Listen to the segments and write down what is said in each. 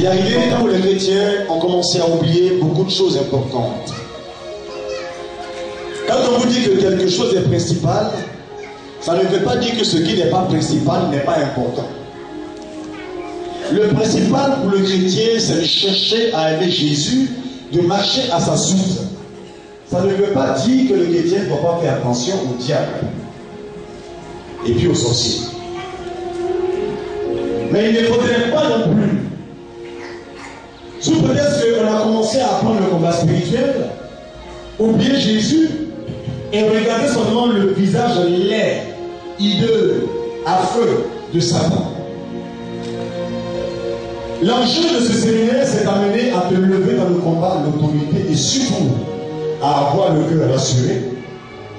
Il est arrivé un temps où les chrétiens ont commencé à oublier beaucoup de choses importantes. Quand on vous dit que quelque chose est principal, ça ne veut pas dire que ce qui n'est pas principal n'est pas important. Le principal pour le chrétien, c'est de chercher à aimer Jésus, de marcher à sa source. Ça ne veut pas dire que le chrétien ne doit pas faire attention au diable et puis aux sorciers. Mais il ne faudrait pas non plus, sous prétexte qu'on a commencé à apprendre le combat spirituel, oublier Jésus et regarder seulement le visage laid, hideux, affreux de Satan. L'enjeu de ce séminaire, c'est d'amener à te lever dans le combat, l'autorité et surtout à avoir le cœur rassuré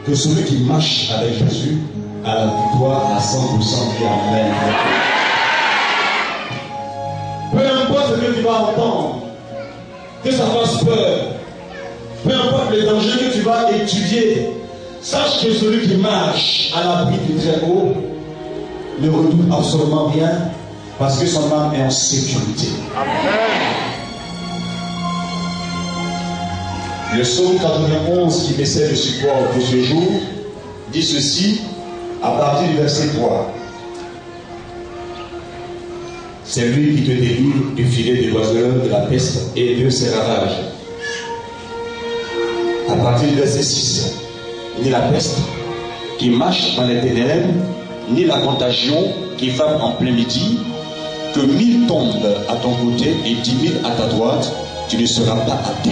que celui qui marche avec Jésus a la victoire à 100% et Amen. Peu importe ce que tu vas entendre, que ça fasse peur, peu importe les dangers que tu vas étudier, sache que celui qui marche à l'abri du Très-Haut ne redoute absolument rien parce que son âme est en sécurité. Amen. Le psaume 91 qui essaie de support pour ce jour dit ceci à partir du verset 3. C'est lui qui te délivre du filet de l'oiseleur, de la peste et de ses ravages. À partir du verset 6, ni la peste qui marche dans les ténèbres, ni la contagion qui frappe en plein midi, que 1000 tombent à ton côté et 10 000 à ta droite, tu ne seras pas atteint.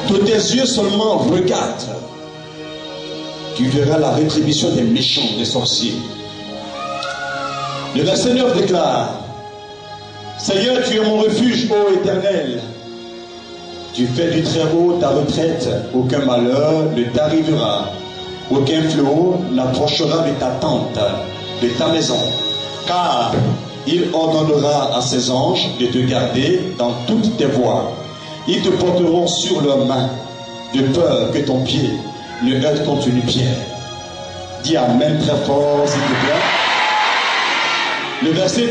De tes yeux seulement regarde, tu verras la rétribution des méchants, des sorciers. Le verset 9 déclare: Seigneur, tu es mon refuge, ô Éternel. Tu fais du Très-Haut ta retraite, aucun malheur ne t'arrivera, aucun fléau n'approchera de ta tente, de ta maison, car il ordonnera à ses anges de te garder dans toutes tes voies. Ils te porteront sur leurs mains, de peur que ton pied ne heurte contre une pierre. Dis Amen très fort, s'il te plaît. Le verset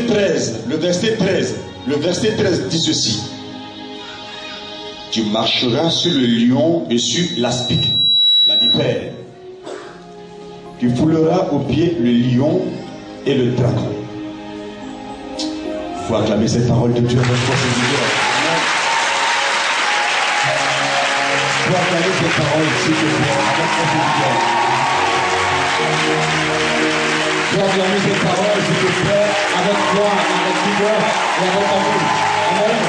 13 dit ceci: Tu marcheras sur le lion et sur l'aspic, la vipère. Tu fouleras aux pieds le lion et le dragon. Il faut acclamer cette parole de Dieu avec force et vigueur. Il faut acclamer cette parole, s'il te plaît, avec force et vigueur. Il faut acclamer cette parole, s'il te plaît, avec foi, avec vigueur et avec amour. Amen.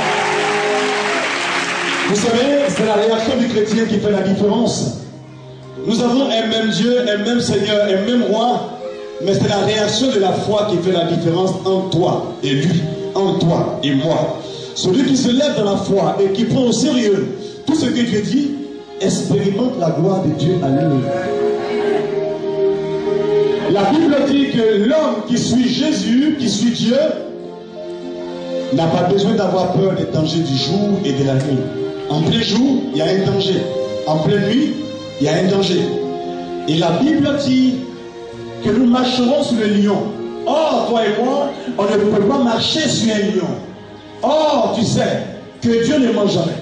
Vous savez, c'est la réaction du chrétien qui fait la différence. Nous avons un même Dieu, un même Seigneur, un même roi, mais c'est la réaction de la foi qui fait la différence entre toi et lui, entre toi et moi. Celui qui se lève dans la foi et qui prend au sérieux tout ce que Dieu dit, expérimente la gloire de Dieu à lui. La Bible dit que l'homme qui suit Jésus, qui suit Dieu, n'a pas besoin d'avoir peur des dangers du jour et de la nuit. En plein jour, il y a un danger. En pleine nuit, il y a un danger. Et la Bible dit que nous marcherons sur le lion. Or, toi et moi, on ne peut pas marcher sur un lion. Or, tu sais que Dieu ne ment jamais.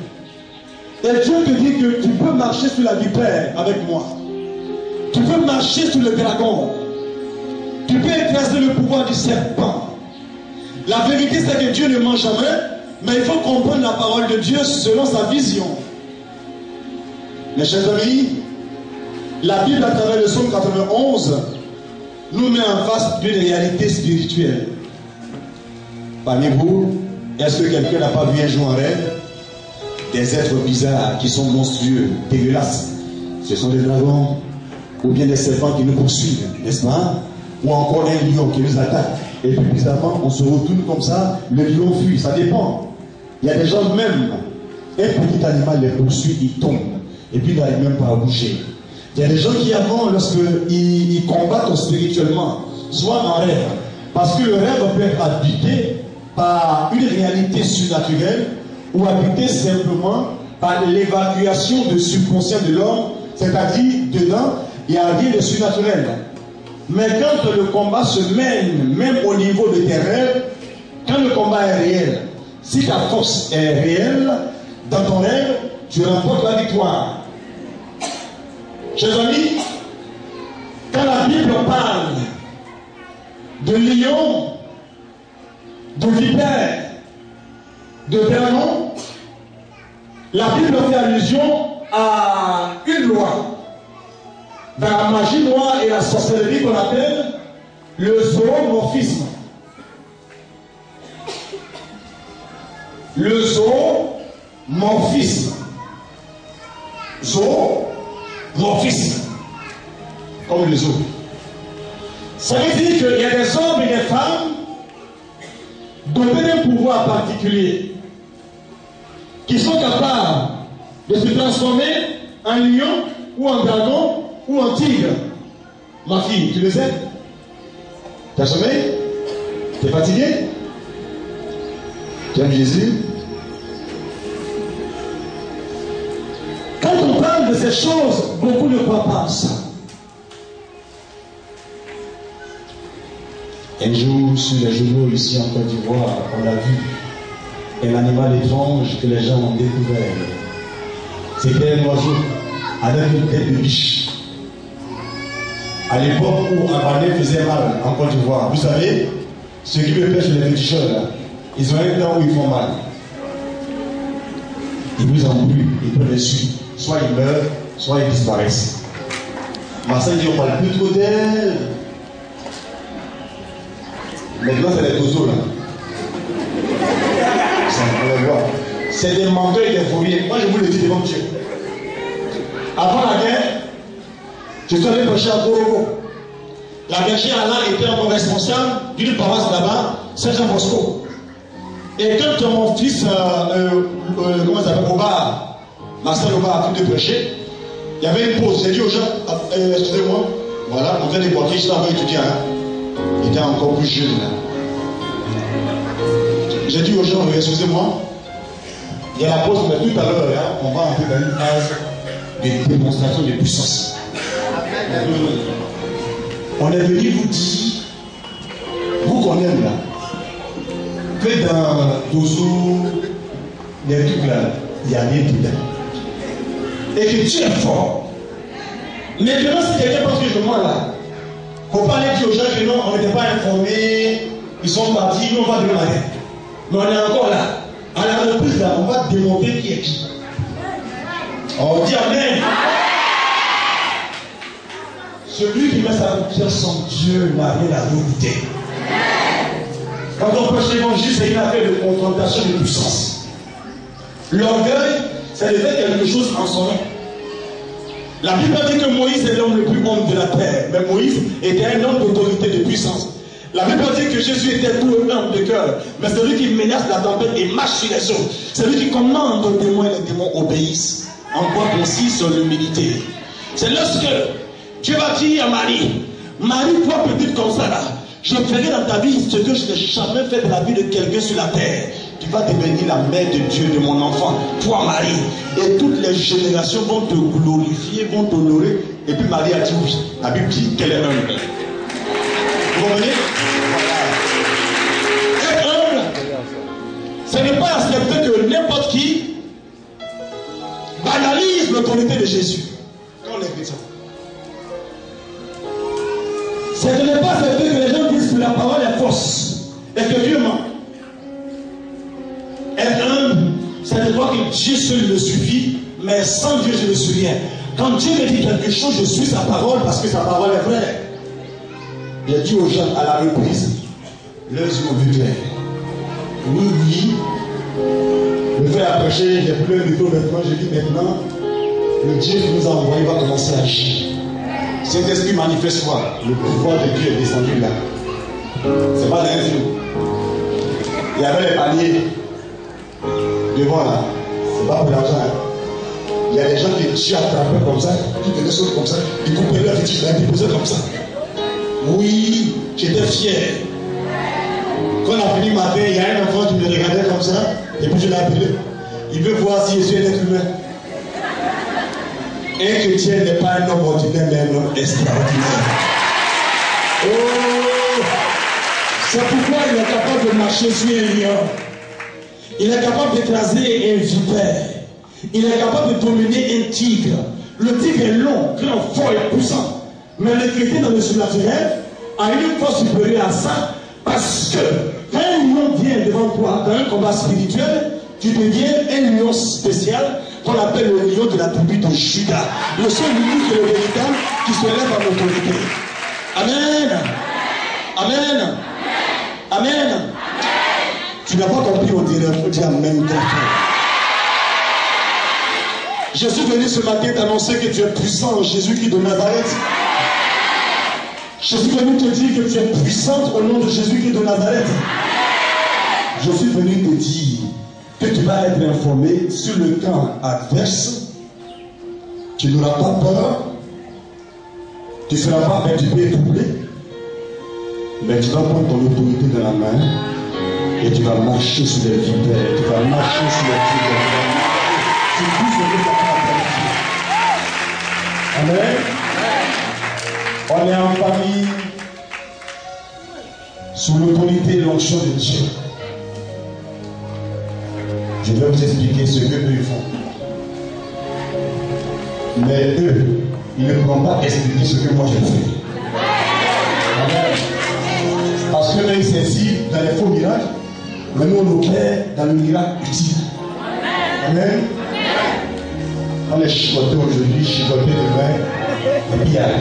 Et Dieu te dit que tu peux marcher sur la vipère avec moi. Tu peux marcher sur le dragon. Tu peux écraser le pouvoir du serpent. La vérité, c'est que Dieu ne ment jamais, mais il faut comprendre la parole de Dieu selon sa vision. Mes chers amis, la Bible, à travers le psaume 91, nous met en face d'une réalité spirituelle. Parmi vous, est-ce que quelqu'un n'a pas vu un jour en rêve des êtres bizarres qui sont monstrueux, dégueulasses? Ce sont des dragons ou bien des serpents qui nous poursuivent, n'est-ce pas? Ou encore un lion qui nous attaque. Et puis bizarrement, on se retourne comme ça, le lion fuit, ça dépend. Il y a des gens même, un petit animal les poursuit, il tombe. Et puis il n'arrive même pas à bouger. Il y a des gens qui avant, lorsqu'ils combattent spirituellement, soit en rêve, parce que le rêve peut être habité par une réalité surnaturelle ou habité simplement par l'évacuation du subconscient de l'homme, c'est-à-dire dedans, il n'y a rien de surnaturel. Mais quand le combat se mène, même au niveau de tes rêves, quand le combat est réel, si ta force est réelle, dans ton rêve, tu remportes la victoire. Chers amis, quand la Bible parle de lion, de vipère, de dragon, la Bible fait allusion à une loi dans la magie noire et la sorcellerie qu'on appelle le zoomorphisme. Le zoomorphisme. Zoomorphisme. Comme le zoo. Ça veut dire qu'il y a des hommes et des femmes dotés d'un pouvoir particulier qui sont capables de se transformer en lion ou en dragon ou en tigre. Ma fille, tu le sais? T'as sommeil? T'es fatigué? Tu aimes Jésus? Quand on parle de ces choses, beaucoup ne croient pas à ça. Un jour, sur les journaux ici en Côte d'Ivoire, on a vu un animal étrange que les gens ont découvert. C'était un oiseau avec une tête de biche. À l'époque où un balai faisait mal en Côte d'Ivoire, vous savez, ceux qui me pêchent les féticheurs, là, ils ont un temps où ils font mal. Ils vous embrouillent, ils prennent dessus. Soit ils meurent, soit ils disparaissent. Marcel dit on ne parle plus trop d'elle. Maintenant, c'est les oiseaux là. C'est des menteurs et des fourriers. Moi, je vous le dis devant Dieu. Avant la guerre, je suis allé pêcher à Korogo. La bergère Allah était mon responsable d'une paroisse là-bas, Saint-Jean-Bosco. Et quand mon fils, comment ça s'appelle, Obar, Marcel Obar a fini de prêcher, il y avait une pause. J'ai dit aux gens, excusez-moi, voilà, on vient d'évoquer, je suis encore étudiant. Hein. Il était encore plus jeune. Là. J'ai dit aux gens, excusez-moi, il y a la pause, mais tout à l'heure, hein, on va entrer dans une phase de démonstration de puissance. On est venu vous dire, vous qu'on aime là, que dans Dozo, les trucs là, il y a rien dedans. Et que tu es fort. Maintenant, si quelqu'un pense que je mens là, il ne faut pas aller dire aux gens que non, on n'était pas informés, ils sont partis, nous on va demain matin. Mais on est encore là. À la reprise là, on va démontrer qui est qui. On dit Amen. Celui qui met sa confiance en Dieu n'a rien à redouter. Quand on prêche l'évangile, c'est une affaire de confrontation de puissance. L'orgueil, c'est de faire quelque chose en son nom. La Bible dit que Moïse est l'homme le plus homme de la terre. Mais Moïse était un homme d'autorité, de puissance. La Bible dit que Jésus était tout humble de cœur. Mais celui qui menace la tempête et marche sur les eaux. Celui qui commande aux démons et les démons obéissent. En quoi consiste l'humilité? C'est lorsque Dieu va dire à Marie, Marie, toi petite comme ça là, je ferai dans ta vie ce que je n'ai jamais fait de la vie de quelqu'un sur la terre. Tu vas devenir la mère de Dieu, de mon enfant, toi Marie. Et toutes les générations vont te glorifier, vont t'honorer. Et puis Marie a dit oui. La Bible dit qu'elle est humble. Vous comprenez? Être humble, ce n'est pas accepter que n'importe qui banalise l'autorité de Jésus. Quand on est chrétien. Ce n'est pas accepter que les gens disent que la parole est fausse et que Dieu ment. Être humble, c'est de croire que Dieu seul me suffit, mais sans Dieu je ne suis rien. Quand Dieu me dit quelque chose, je suis sa parole parce que sa parole est vraie. J'ai dit aux gens à la reprise, leurs yeux ont vu clair. Oui, oui. Le fait à prêcher, j'ai plus un micro maintenant, j'ai dit maintenant, le Dieu qui nous a envoyé va commencer à agir. Cet esprit manifeste-toi. Le pouvoir de Dieu est descendu là. C'est pas d'un jour. Il y avait les paniers devant là. C'est pas pour l'argent. Hein. Il y a des gens qui attrapaient comme ça, qui tenaient sauter comme ça, ils coupaient leur fétiche là, ils posaient comme ça. Oui, j'étais fier. Quand on a fini matin, il y a un enfant qui me regardait comme ça, et puis je l'ai appelé. Il veut voir si je suis un être humain. Un chrétien n'est pas un homme ordinaire, mais un homme extraordinaire. Oh, c'est pourquoi il est capable de marcher Jésus est lion. Il est capable d'écraser un vipère. Il est capable de dominer un tigre. Le tigre est long, grand, fort et puissant. Mais le chrétien dans le surnaturel a une force supérieure à ça. Parce que quand un lion vient devant toi dans un combat spirituel, tu deviens un lion spécial qu'on appelle le lion de la tribu de Juda. Le seul unique et le véritable qui se lève en autorité. Amen. Amen. Amen. Tu n'as pas compris, on dirait, il faut dire Amen. Je suis venu ce matin t'annoncer que tu es puissant en Jésus-Christ de Nazareth. Je suis venu te dire que tu es puissante au nom de Jésus-Christ de Nazareth. Je suis venu te dire que tu vas être informé sur le camp adverse. Tu n'auras pas peur. Tu ne seras pas perturbé et troublé. Mais tu vas prendre ton autorité dans la main et tu vas marcher sur les vipères. Tu vas marcher sur les vipères. Tu dis ce que tu as à Amen. On est en famille sous l'autorité et l'onction de Dieu. Je vais vous expliquer ce que eux ils font. Mais eux, ils ne pourront pas expliquer ce que moi j'ai fait. Amen. Parce que eux, ils s'inscrivent dans les faux miracles, mais nous on opère dans le miracle utile. Amen. On est chicoté aujourd'hui, chicoté demain, et puis il n'y a rien.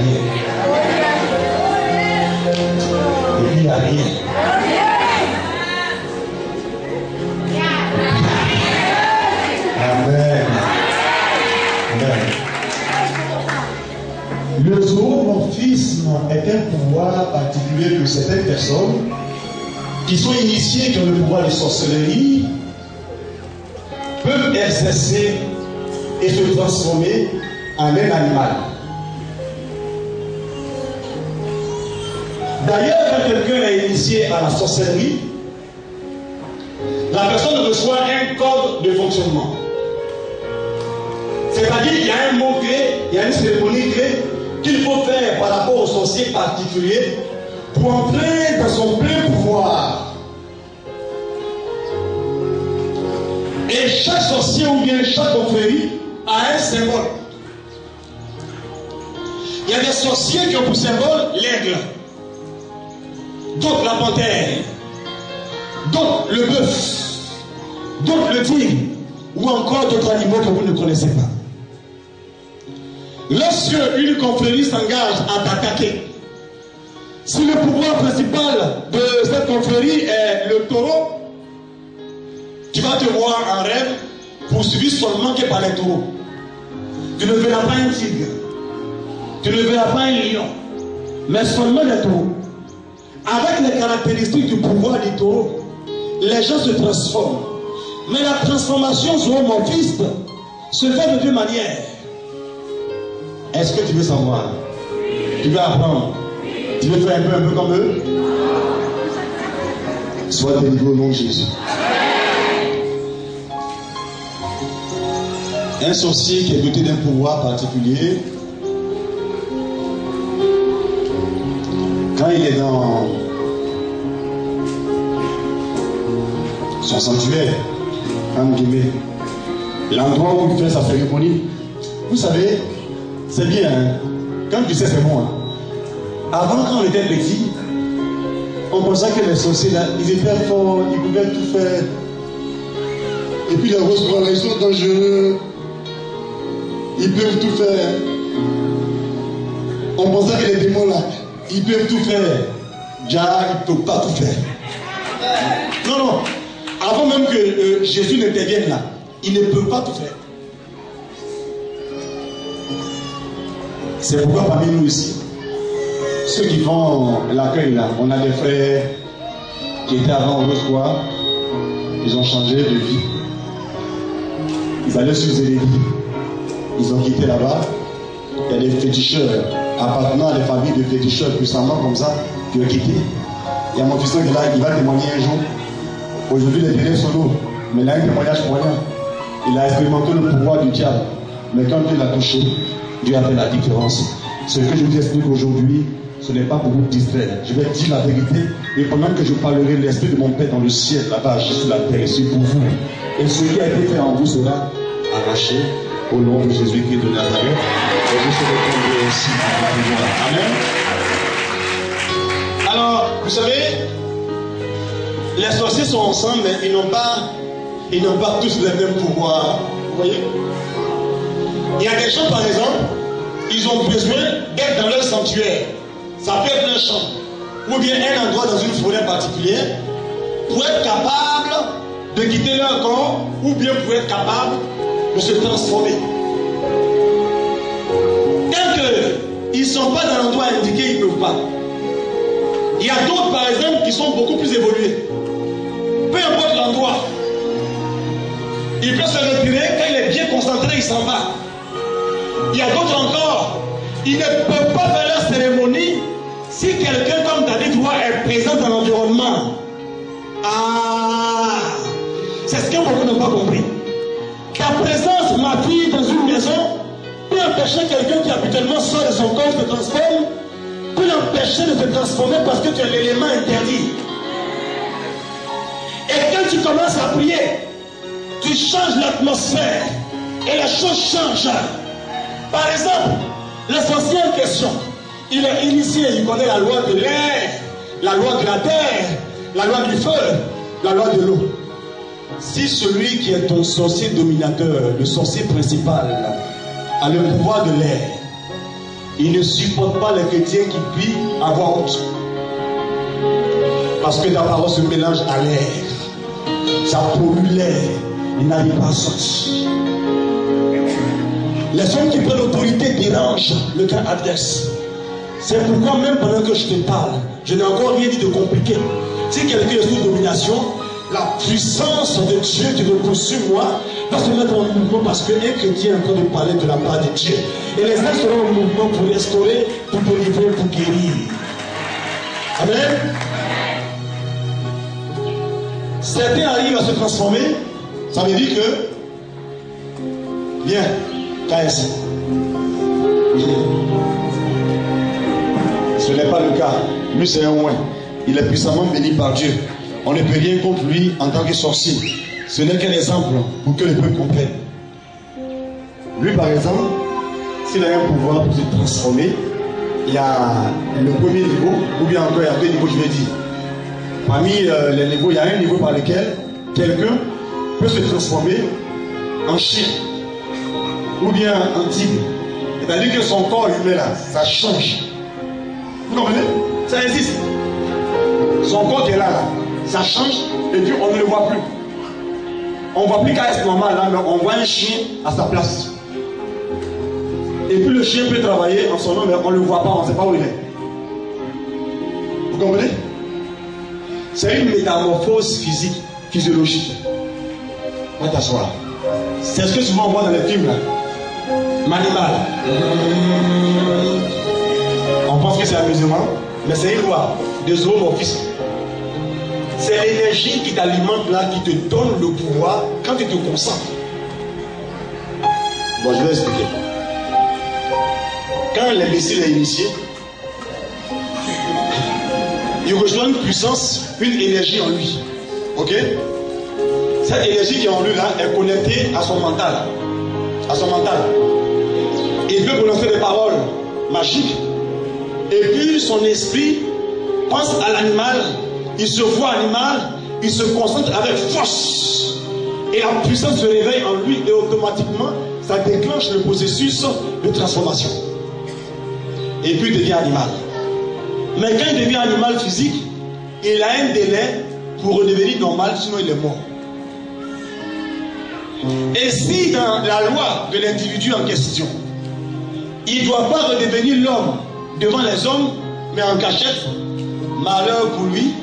Et puis il n'y a rien. Amen. Amen. Le zoomorphisme est un pouvoir particulier que certaines personnes qui sont initiées, qui ont le pouvoir de sorcellerie, peuvent exercer et se transformer en un animal. D'ailleurs, quand quelqu'un est initié à la sorcellerie, la personne reçoit un code de fonctionnement. C'est-à-dire qu'il y a un mot clé, il y a une cérémonie clé qu'il faut faire par rapport au sorcier particulier pour entrer dans son plein pouvoir. Et chaque sorcier ou bien chaque confrérie a un symbole. Il y a des sorciers qui ont pour symbole l'aigle, d'autres la panthère, d'autres le bœuf, d'autres le tigre, ou encore d'autres animaux que vous ne connaissez pas. Lorsque une confrérie s'engage à t'attaquer, si le pouvoir principal de cette confrérie est le taureau, tu vas te voir en rêve poursuivi seulement que par les taureaux. Tu ne verras pas un tigre, tu ne verras pas un lion, mais seulement les taureaux. Avec les caractéristiques du pouvoir du taureau, les gens se transforment. Mais la transformation zoomorphiste se fait de deux manières. Est-ce que tu veux savoir? Tu veux apprendre? Tu veux faire un peu comme eux? Sois délivré au nom de Jésus. Un sorcier qui est doté d'un pouvoir particulier, quand il est dans son sanctuaire, entre guillemets, l'endroit où il fait sa cérémonie, vous savez, c'est bien, hein? Quand tu sais, c'est bon. Hein? Avant, quand on était petit, on pensait que les sorciers là, ils étaient forts, ils pouvaient tout faire. Et puis les roses, ils sont dangereux. Ils peuvent tout faire. On pensait que les démons là, ils peuvent tout faire. Déjà, ils ne peuvent pas tout faire. Non, non. Avant même que Jésus n'intervienne là, ils ne peuvent pas tout faire. C'est pourquoi parmi nous ici, ceux qui font l'accueil là, on a des frères qui étaient avant au Rose-Croix, ils ont changé de vie. Ils allaient sur Zélédie. Ils ont quitté là-bas. Il y a des féticheurs appartenant à des familles de féticheurs puissamment comme ça qui ont quitté. Il y a mon fils qui est là, il va témoigner un jour. Aujourd'hui, les délais sont lourds, mais il a un témoignage moyen. Il a expérimenté le pouvoir du diable. Mais quand Dieu l'a touché, Dieu a fait la différence. Ce que je vous explique aujourd'hui, Ce n'est pas pour vous distraire. Je vais dire la vérité. Et pendant que je parlerai, l'Esprit de mon Père dans le ciel, là-bas, agit sur la terre, c'est pour vous. Et ce qui a été fait en vous sera arraché au nom de Jésus-Christ de Nazareth. Et vous serez tombés ainsi par le pouvoir. Amen. Alors, vous savez, les sorciers sont ensemble, mais ils n'ont pas tous les mêmes pouvoirs. Vous voyez? Il y a des gens, par exemple, ils ont besoin d'être dans leur sanctuaire. Ça peut être un champ, ou bien un endroit dans une forêt particulière, pour être capable de quitter leur corps, ou bien pour être capable de se transformer. Tant qu'ils ne sont pas dans l'endroit indiqué, ils ne peuvent pas. Il y a d'autres, par exemple, qui sont beaucoup plus évolués. Peu importe l'endroit, il peut se retirer, quand il est bien concentré, il s'en va. Il y a d'autres encore, ils ne peuvent pas faire leur cérémonie si quelqu'un comme David Roi est présent dans l'environnement. Ah, c'est ce que beaucoup n'ont pas compris. Ta présence, ma fille, dans une maison, peut empêcher quelqu'un qui habituellement sort de son corps se transforme, peut l'empêcher de se transformer parce que tu as l'élément interdit. Et quand tu commences à prier, tu changes l'atmosphère et la chose change. Par exemple, le sorcier en question, il est initié, il connaît la loi de l'air, la loi de la terre, la loi du feu, la loi de l'eau. Si celui qui est ton sorcier dominateur, le sorcier principal, a le pouvoir de l'air, il ne supporte pas les chrétiens qui prient à voix haute. Parce que la parole se mélange à l'air. Ça pollue l'air. Il n'arrive pas à sortir. Les hommes qui prennent l'autorité dérangent le cas adverse. C'est pourquoi même pendant que je te parle, je n'ai encore rien dit de compliqué. Si quelqu'un est sous domination, la puissance de Dieu qui me poursuit moi va se mettre en mouvement parce qu'un chrétien est en train de parler de la part de Dieu. Et les uns seront en mouvement pour restaurer, pour délivrer, pour guérir. Amen. Certains arrivent à se transformer. Ça veut dire que, bien, KS. Ce n'est pas le cas. Lui, c'est un oin. Il est puissamment béni par Dieu. On ne peut rien contre lui en tant que sorcier. Ce n'est qu'un exemple pour que le peuple comprenne. Lui, par exemple, s'il a un pouvoir pour se transformer, il y a le premier niveau, ou bien encore il y a deux niveaux, je vais dire. Parmi les niveaux, il y a un niveau par lequel quelqu'un peut se transformer en chien ou bien en tigre. C'est-à-dire que son corps humain là, ça change. Vous comprenez? Ça existe. Son corps qui est là, ça change et puis on ne le voit plus. On ne voit plus qu'à être normal là, mais on voit un chien à sa place. Et puis le chien peut travailler en son nom, mais on ne le voit pas, on ne sait pas où il est. Vous comprenez? C'est une métamorphose physique, physiologique. On va t'asseoir. C'est ce que souvent on voit dans les films là. Manimal. On pense que c'est amusement, mais c'est une loi de zoomorphisme. C'est l'énergie qui t'alimente là, qui te donne le pouvoir quand tu te concentres. Bon, je vais expliquer. Quand l'imbécile est initié, il reçoit une puissance, une énergie en lui. Ok? Cette énergie qui est en lui là est connectée à son mental. À son mental. Il peut prononcer des paroles magiques. Et puis son esprit pense à l'animal. Il se voit animal. Il se concentre avec force. Et la puissance se réveille en lui. Et automatiquement, ça déclenche le processus de transformation. Et puis il devient animal. Mais quand il devient animal physique, il a un délai pour redevenir normal, sinon il est mort. Et si dans la loi de l'individu en question, il ne doit pas redevenir l'homme devant les hommes, mais en cachette, malheur pour lui,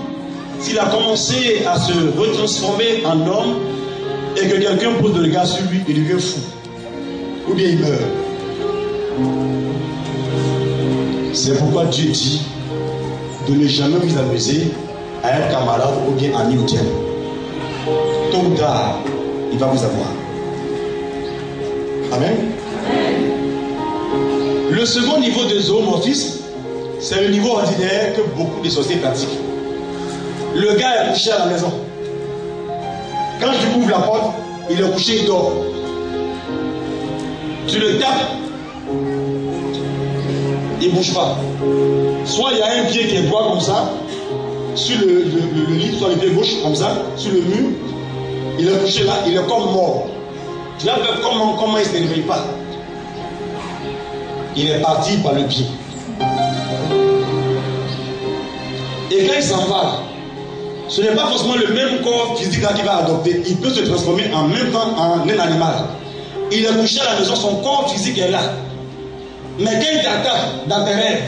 s'il a commencé à se retransformer en homme et que quelqu'un pose le regard sur lui, il devient fou. Ou bien il meurt. C'est pourquoi Dieu dit de ne jamais vous amuser à un camarade ou bien ami au diable. Tôt ou tard, il va vous avoir. Amen. Le second niveau de zoomorphisme, C'est le niveau ordinaire que beaucoup de sorciers pratiquent. Le gars est couché à la maison. Quand tu ouvres la porte, il est couché, il dort. Tu le tapes, il ne bouge pas. Soit il y a un pied qui est droit comme ça, sur le lit, soit le pied gauche comme ça, sur le mur. Il est couché là, il est comme mort. Tu l'as vu comment il ne se réveille pas. Il est parti par le pied. Et quand il s'en va, ce n'est pas forcément le même corps physique qu'il va adopter. Il peut se transformer en même temps en un animal. Il est couché à la maison, son corps physique est là. Mais quand il t'attaque dans tes rêves,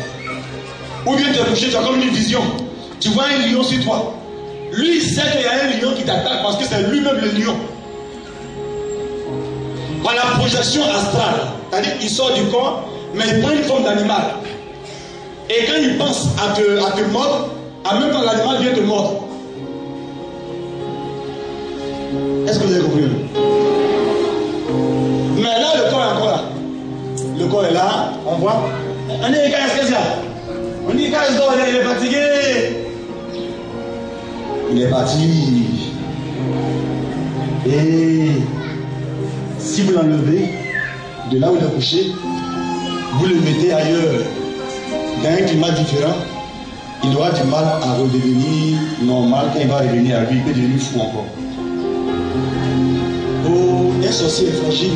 ou bien tu es couché, tu as comme une vision. Tu vois un lion sur toi. Lui, il sait qu'il y a un lion qui t'attaque parce que c'est lui-même le lion. Par la projection astrale, c'est-à-dire qu'il sort du corps, mais il prend une forme d'animal. Et quand il pense à te mordre, en même temps l'animal vient te mordre. Est-ce que vous avez compris? Mais là, le corps est encore là. Le corps est là, on voit. On dit, qu'est-ce que c'est? On dit, qu'est-ce qu'il est fatigué? Il est parti. Et si vous l'enlevez de là où il est couché, vous le mettez ailleurs, dans un climat différent, il aura du mal à redevenir normal. Quand il va revenir à lui, il peut devenir fou encore. Oh, un sorcier est fragile.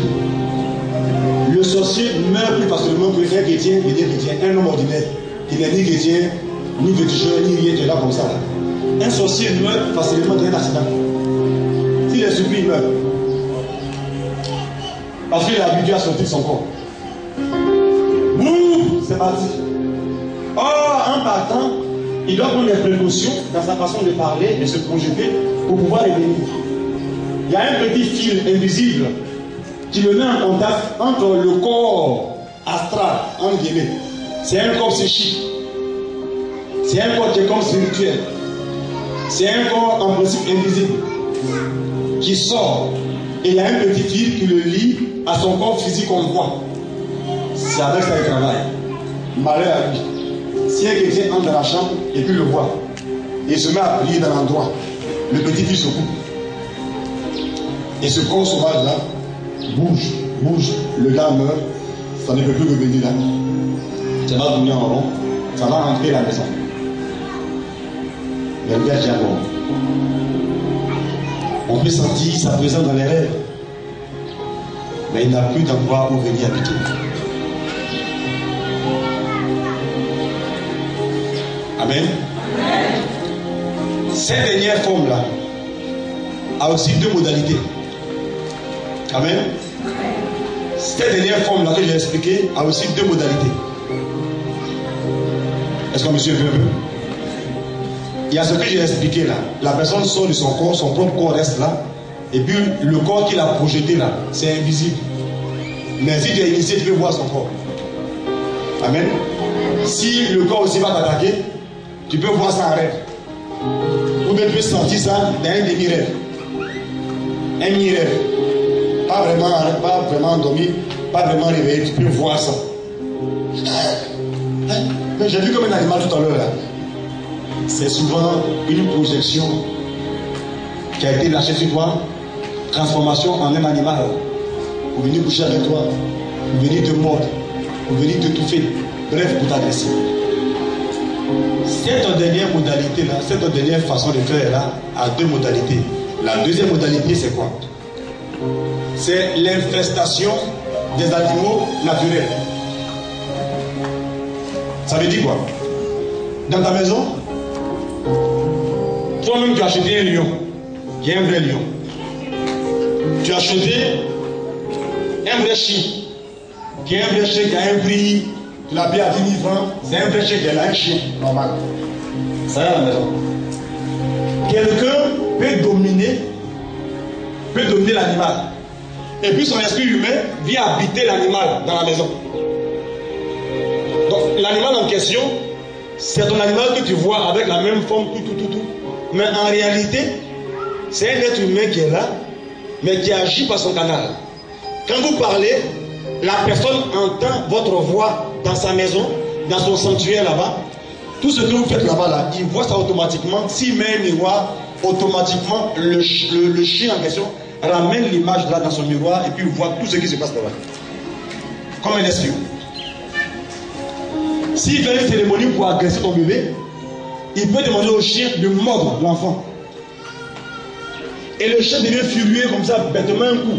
Le sorcier meurt plus facilement qu'un chrétien, un homme ordinaire, qui n'est ni chrétien, ni féticheur, ni rien, qui est là comme ça. Un sorcier meurt facilement d'un accident. S'il est surpris, il meurt. Parce qu'il est habitué à sortir de son corps. Boum, c'est parti. Or, en partant, il doit prendre des précautions dans sa façon de parler, de se projeter pour pouvoir revenir. Il y a un petit fil invisible qui le met en contact entre le corps astral, entre guillemets. C'est un corps psychique. C'est un corps qui est comme spirituel. C'est un corps en principe invisible qui sort. Et il y a un petit fil qui le lie à son corps physique qu'on voit. C'est avec ça qu'il travaille. Malheur à lui. Si un chrétien entre dans la chambre et puis le voit, et se met à prier dans l'endroit, le petit fil se coupe. Et ce corps sauvage là bouge, le gars meurt, ça ne peut plus revenir là. Ça va tourner en rond, ça va rentrer à la maison. Mais le gars tient bon. On peut sentir sa présence dans les rêves, mais il n'a plus d'endroit où venir habiter. Amen. Cette dernière forme-là a aussi deux modalités. Amen. Cette dernière forme-là que j'ai expliquée a aussi deux modalités. Est-ce que monsieur veut? Il y a ce que j'ai expliqué là. La personne sort de son corps, son propre corps reste là. Et puis le corps qu'il a projeté là, c'est invisible. Mais si tu es initié, tu peux voir son corps. Amen. Si le corps aussi va t'attaquer, tu peux voir ça en rêve. Ou bien tu peux sentir ça dans un demi-rêve. Un mi-rêve. Pas vraiment endormi, pas vraiment réveillé, tu peux voir ça. Mais j'ai vu comme un animal tout à l'heure là. C'est souvent une projection qui a été lâchée sur toi, transformation en un animal. Pour venir coucher avec toi, pour venir te mordre, pour venir te touffer, bref, pour t'agresser. Cette dernière modalité là, cette dernière façon de faire là, a deux modalités. La deuxième modalité, c'est quoi? C'est l'infestation des animaux naturels. Ça veut dire quoi? Dans ta maison, toi-même tu as acheté un lion, qui est un vrai lion. Tu as acheté un vrai chien, qui est un vrai chien qui a un prix, tu l'as payé à 10 000 francs, c'est un vrai chien qui a un chien normal. Ça est à la maison. Quelqu'un peut dominer l'animal. Et puis son esprit humain vient habiter l'animal dans la maison. Donc l'animal en question, c'est ton animal que tu vois avec la même forme, tout. Mais en réalité, c'est un être humain qui est là, mais qui agit par son canal. Quand vous parlez, la personne entend votre voix dans sa maison, dans son sanctuaire là-bas, tout ce que vous faites là-bas, là, il voit ça automatiquement. S'il met un miroir, automatiquement, le chien en question ramène l'image là dans son miroir et puis il voit tout ce qui se passe là-bas. Comme un espion. S'il fait une cérémonie pour agresser ton bébé, il peut demander au chien de mordre l'enfant. Et le chien devient furieux comme ça, bêtement un coup.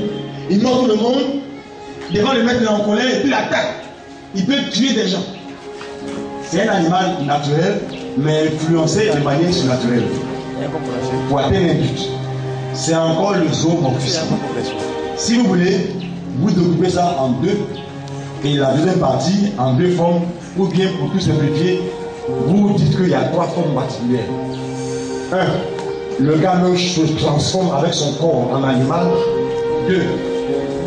Il mord tout le monde, devant le mettre en colère et puis l'attaque. Il peut tuer des gens. C'est un animal naturel, mais influencé de manière surnaturelle. Pour atteindre un but. C'est encore le zoomorphisme. Si vous voulez, vous découpez ça en deux, et la deuxième partie en deux formes, ou bien pour tout simplifier, vous dites qu'il y a trois formes particulières. 1. Le gars se transforme avec son corps en animal. 2.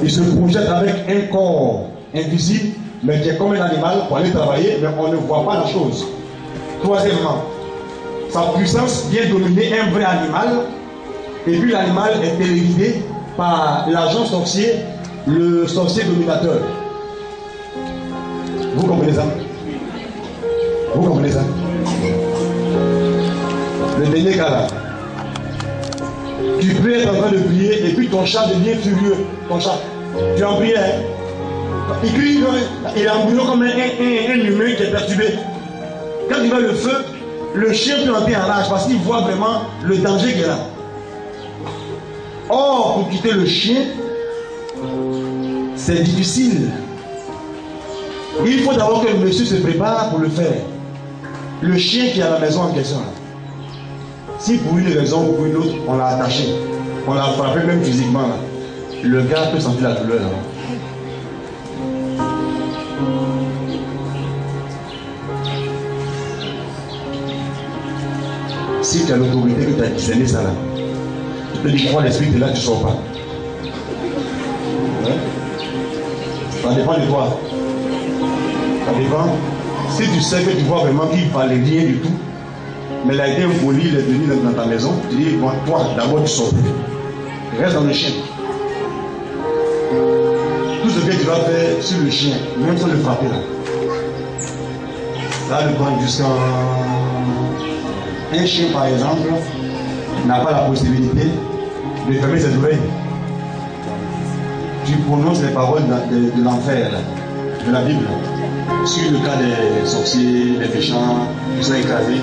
Il se projette avec un corps invisible, mais qui est comme un animal pour aller travailler, mais on ne voit pas la chose. Troisièmement, sa puissance vient dominer un vrai animal, et puis l'animal est téléguidé par l'agent sorcier, le sorcier dominateur. Vous comprenez ça? Vous comprenez ça? Le dernier cas là. Tu peux être en train de prier et puis ton chat devient furieux. Ton chat. Tu es en prière. Il crie, il est en bouillon comme un humain qui est perturbé. Quand il va le feu, le chien peut entrer en rage parce qu'il voit vraiment le danger qu'il est là. Or, pour quitter le chien, c'est difficile. Il faut d'abord que le monsieur se prépare pour le faire. Le chien qui est à la maison en question, si pour une raison ou pour une autre, on l'a attaché, on l'a frappé même physiquement, là, le gars peut sentir la douleur. Là. Si tu as l'autorité que tu as discerné ça là, tu te dis crois l'esprit de là, tu ne sors pas. Ouais. Ça dépend de toi. Ça dépend. Si tu sais que tu vois vraiment qu'il ne parlait rien du tout, mais il a été impoli, il est venu dans ta maison, tu dis, bon, toi, d'abord tu sors. Reste dans le chien. Tout ce que tu vas faire sur le chien, même sans le frapper là. Là, le prendre jusqu'à un chien par exemple n'a pas la possibilité de fermer ses oreilles. Tu prononces les paroles de l'enfer, de la Bible, sur le cas des sorciers, des méchants, qui sont écrasés.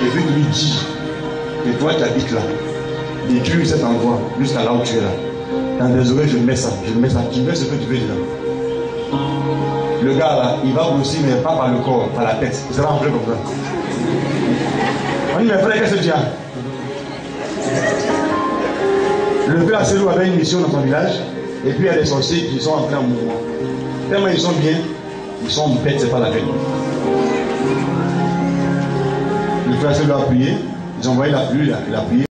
Et puis tu lui dis, et toi qui habites là, détruis cet endroit jusqu'à là où tu es là. Dans tes oreilles, je mets ça, tu mets ce que tu veux dedans. Le gars là, il va grossir, mais pas par le corps, par la tête. Il sera en comme ça. On dit, mais frère, qu'est-ce que tu as? Le père Asselou avait une mission dans son village, et puis il y a des sorciers qui sont entrés en mouvement. Tellement ils sont bien, ils sont bêtes, c'est pas la peine. Le frère Asselou a prié, ils ont envoyé la pluie, il a prié.